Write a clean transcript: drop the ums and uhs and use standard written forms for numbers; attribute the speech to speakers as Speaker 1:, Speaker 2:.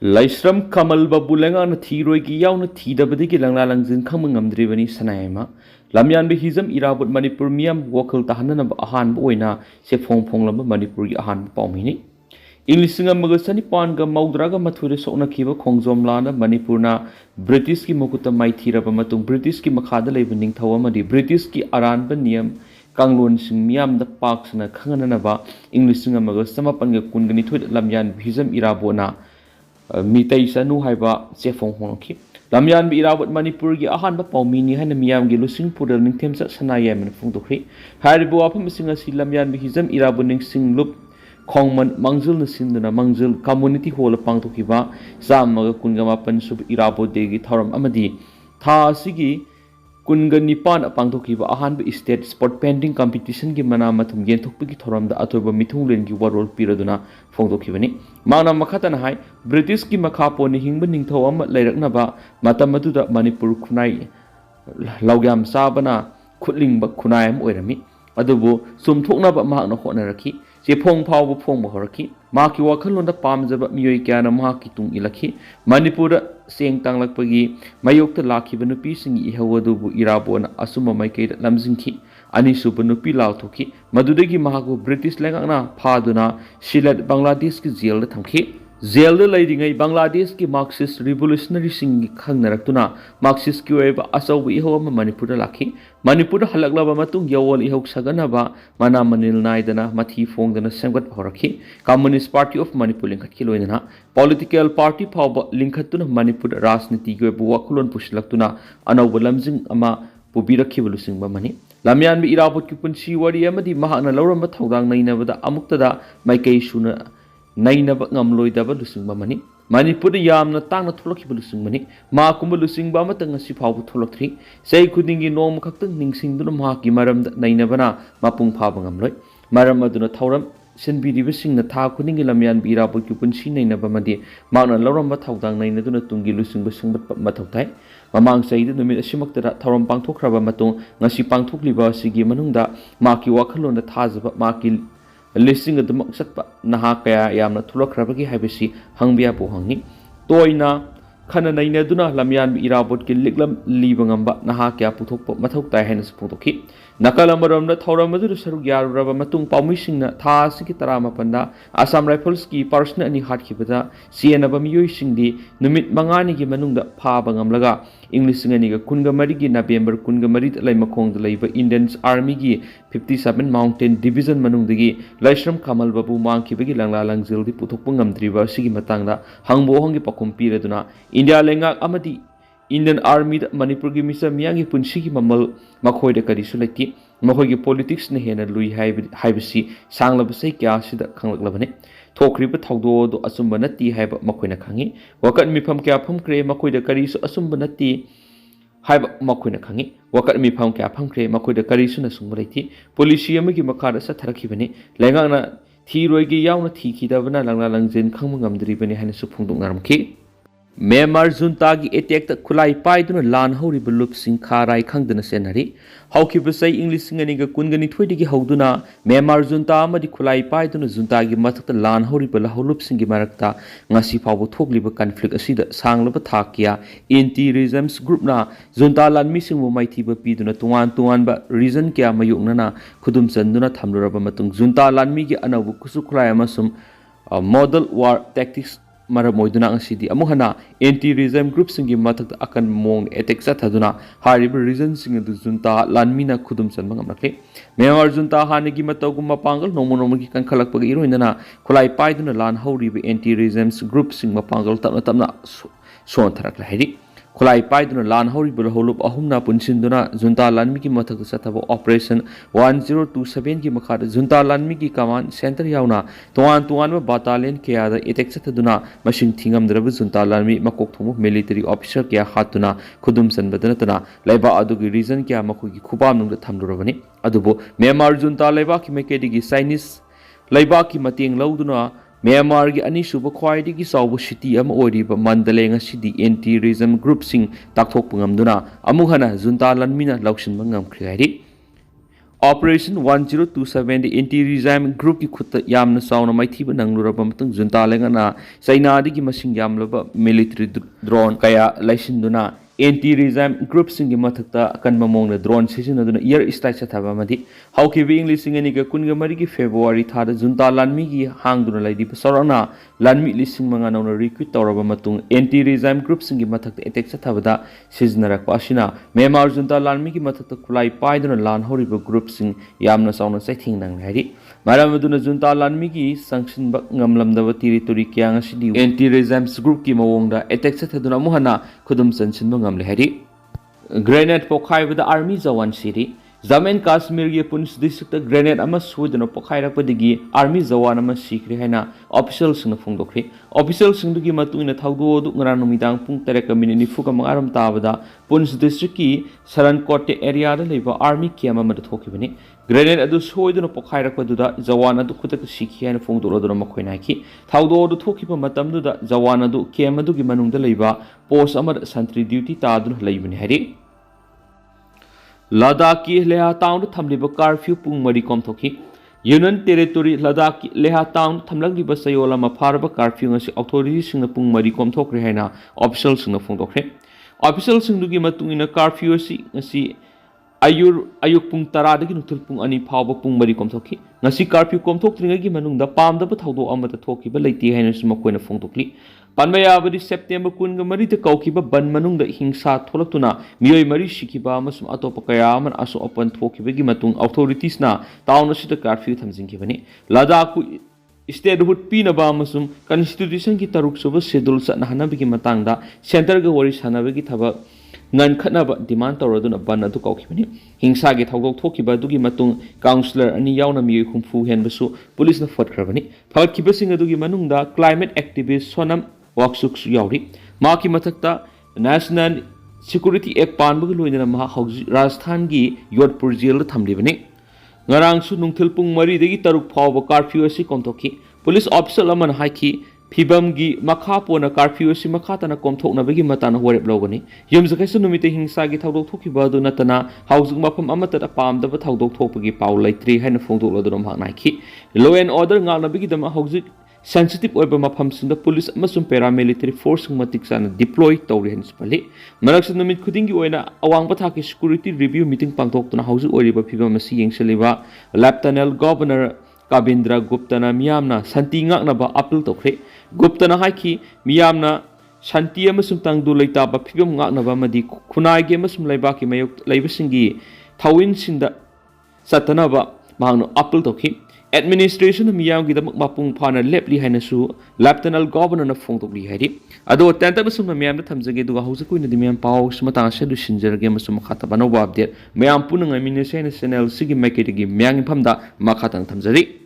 Speaker 1: Laisram Kamal Babulanga Thiroiki Yauna Thidabadi Langla Langzin Kamangam Drivani Sanayaima Lamyan Behizam Irabut Manipur Miam Wakal Tahanan of Ahan Boina Sefong Ponglamba Manipuri Ahan Paumini Inglisingam Magasani Panga Maudraga Mature Sona Kiva Kongzom Lana Manipurna British ki Mokuta Maithira Matung British ki Makada Levening Tawamadi British ki Aran Baniam Kanglon Sing Miam the Parks na Kanganaba Inglisingam Magasama Panga Kungani Twit Lamyan Behizam Irabona Mitai Sanu Haiba Sefong Honki. Lamyan Birawat Manipur gi ahan ba paumini han miyam gi lusing pudal ning temsa Sanayaima fung dokhi. Haribu apam singa si Lamyan Bihizam Irabu ning sing lup Kongman Mangzul na sinduna Mangzul Community Hall pang tokiba Zamaga Kungama Pansub Irabu degi Thoram Amadi. Tha sigi Kunga Nipan apang tokiba ahan ba state sport painting competition gi mana matum gen thokpigi thoram da atoba mithung len gi warol piraduna fong dokibani. Mana makatan hai British ki makhapo ni hingba ningtho am leiraknaba matam aduda Manipur Khutlai laugyam sabana khutling ba Khutlai am oirami adubu sumthoknaba mahakna honaraki se phong phawbu phong bahoraki maki wakhalonda pamjaba miyoi kyana mahaki tung ilaki Manipur seng tanglakpagi mayokta lakhiba nupi singi ihawadubu irabona asuma maikei lamjingki ani suba nupi lauthoki madudagi mahaku British lengakna phaduna Silat Bangladesh ki jail da thamki jail da leiringai Bangladesh ki Marxist revolutionary singi khangnarakuna Marxist ki oiba asaubu ihawama Manipur da lakhi Manipur halaklaba matung yawol ihok saganaba mana manil naidana mathi fongdana semgat bhauraki Communist Party of Manipur lingkhatki loinana political party phawba lingkhatuna Manipur rajniti ki oiba wakhulon pusilaktuna anauba lamjing ama pubirakhiba lusingba mani Lamyan bi irabot ki punsi wari amadi mahakna lauramba thaudang nainabada amuktada maikei suna nainaba ngamloidaba lusingba mani Manipur yamna tangna tholokhiba lusingmani ma kumba lusingba amatang ngasi phawbu tholokthri sei khudingi nom khaktang ningsingduna mahaki maramda nainabana mapung phaba ngamloi maram aduna thauram senbiriba singna tha khudingi lamyan bi irabot ki punsi nainaba madi makna lauramba thaudang nainaduna tungi lusingba singbat mathautai Mamang Saida Numit Asimakta Tauram Pangtokraba Matung Ngasi Pangtokliba Sigi Manungda Maki Wakalon the Tazaba Maki listing at the Moksatpa Nahakaya Yamna Tulokrabaki Habisi Hangbia Bohangi Toina Kana Naina Duna Lamyan Irabotki Liglam Libangamba Nahakya Putok Matok Dianas Putoki Nakalamaram the Tauramadu Sarugyar Raba Matung Paumising Tasiki Tarama Panda Assam Rifleski Parsna and Hatkipata Sienabam Singdi Numit Mangani Manunda Pabangamlaga English Singaniga Kunga Marigi November Kunga Marit Laimakong the Labor Indians Army gi 57 Mountain Division Manungdagi Laishram Kamal Babu Manki Bagi Langla Langzil di Putopungam Driva Sigi Matanga Hangbo Hongi Pakumpi Reduna India Lenga Amadi Indian Army Manipur gi Misa Miyangi Punshiki Mamal Makoi de Karisulati Mahogi politics Nehena Lui Hibisi Sanglabase Kyasida Kanglabane Tokriba Taudo do Asumbanati Haba Makoina Kangi Wakat Mipam Kapam Kre Makoi de Karisu Asumbanati Haba Makoina Kangi Wakat Mipam Kapam Kre Makoi de Karisuna Sumbrati Polisiamaki Makara Satarakibane Langana Thiroigi Yauna Tiki Davana Langla Langzin Kamangam Dribani Hanasupung Naramki Myanmar junta gi attack ta Khutlai paiduna lan houriba lup sing kharai khangdana senari haukiba sai English ngani ga kungani thoidi gi hauduna Myanmar junta amadi Khutlai paiduna junta gi mathakta lan houriba laholup sing gi marakta ngasi phawbo thokliba conflict asida sanglaba thakya anti regimes group na junta lan mi singbu maithiba piduna tuan ba reason kya mayuknana khudum chanduna thamluraba matung junta lan mi gi anabu kusu Khutlai amasum model war tactics Maramoiduna Sidi Amuhana, anti regime groups in Gimatak Akan Mong Etexa Taduna, Hariba reasons in the Junta, Lanmina Kudum San Mangamake. Myanmar Junta Hanigimatoguma Pangal, no monomaki can collect Pagiro in the Khutlai Paiduna Lan Houriba anti regimes groups in Mapangal Tamna Swan Taraklahedi. Khutlai paiduna lan houriba holup ahumna punsinduna junta lanmi ki mathak sataba operation 1027 ki makhada junta lanmi ki command center yauna tuan battalion kya da attack sataduna machine thingam draba junta lanmi makok thomu military officer kya hatuna khudum sanbadana tana laiba adugi reason kya makoi ki khubam nung thamlurabani adubo Myanmar junta laiba ki mekedi gi Chinese laiba ki mateng lauduna Myanmar gi ani suba khwaidi gi sawu city am oriba Mandalenga city anti regime group sing takthok pungamduna amuhana junta lanmina lauksin mangam khriari Operation 1027 the anti-regime group ki khutta yamna sauna maithiba nangluraba matung junta lengana China digi masing yamlaba military drone kaya laisinduna anti-regime group singi mathakta akanba mongna drone sisinaduna year strike chathaba madi hauki being lising ani ga kunga mari ki February thada junta lanmi gi hangduna laidi pasarana lanmi lising manga nauna recruit tawraba matung anti-regime group singi mathakta attack chathabada siznarak pasina memar junta lanmi ki mathakta Khutlai paiduna lan houriba group sing yamna sauna saithing nang hari maramuduna junta lanmi gi sanction bak ngamlamdaba territory kyang asidi anti-regime group ki mawongda attack chathaduna muhana khudum sanchin ngamle hari grenade pokhai with the army jawan city Jammu Kashmir ge Punch district grenade ama suidana pokhai rakpadigi army jawan ama sikri haina official sing phongdokri official sing dugi matuina thawdo du ngara numidang pung 3:40 mangaram tabada Punch district ki Sarankote area da leba army kiama ma thokibani grenade adu soidana pokhai rakpaduda jawan adu khutak sikhi haina phongdorodona makhoina ki thawdo du thokiba matam du da jawan adu kiama dugi manungda leba post amar sentry duty tadun leibani hari Ladakh ki Leha town thamliba curfew pung mari komthoki Union territory Ladakh ki Leha town thamlagliba sayola mafarba curfew ngasi authorities singna pung mari komthokre haina officials singna phongdokre officials singdugi matungina curfew si ngasi ayuk pung 10 dagi nuthul pung 2 phawba pung mari komthoki ngasi curfew komthoktringagi manungda pamdaba thawdo amata thokiba leiti haina sumakoina phongdokli Panmayabadi September kunga mari te kaukiba ban manungda hingsa tholaktuna miyoi mari shikiba amasum atopa kaya man aso open thokibagi matung authorities na town asida curfew thamjingkibani Ladakh statehood pinaba amasum constitution ki taruk suba schedule sa nahanabigi matangda center ga wari sanabagi thaba ngan khatnaba demand tawraduna ban adu kaukibani hingsa ge thawgok thokiba dugi matung counselor ani yauna miyoi humfu henbasu police na photkrabani phakibasing adugi manungda climate activist sonam workshop yauri maki mathakta national security act panbagi loinana ma hauji rajasthan gi yodpur jail thamlibani ngarang su nungthil pung mari degi taruk phawba curfew asi komthoki police officer aman haiki Fibam gi makha pona curfew si makha tana komthokna bagi matana horep logani yumjakaisa numite hingsa gi thawdok thokiba du natana hausung mafam amata pamdaba thawdok thokpagi paul laitri haina phongdok lodrom haknaiki law and order ngana bagi dama hausik sensitive oiba mafam sinda police amasum paramilitary force matik sana deploy tawri han spali maraksa numit khudingi oina awangba thaki security review meeting pangthoktuna hausik oiriba fibam asi yengsaliba lieutenant governor Kabindra Guptana miyamna santi ngaknaba appeal tokre Guptana haiki miyamna santi amasum tangdu leitaba phibam ngaknaba madi khunai ge amasum laibaki mayok laibasingi thawin sinda satanaba mahangno appeal tokhi administration miyam gi damak mapung phana lepli hainasu lieutenant governor na phongtokli hairi ado tenta basum miyam da thamjage duga hausa kuina dimyam paw smata se du sinjarge amasum khata banoba update miyam punanga ministry channel sigi market gi myang famda makhatang thamjari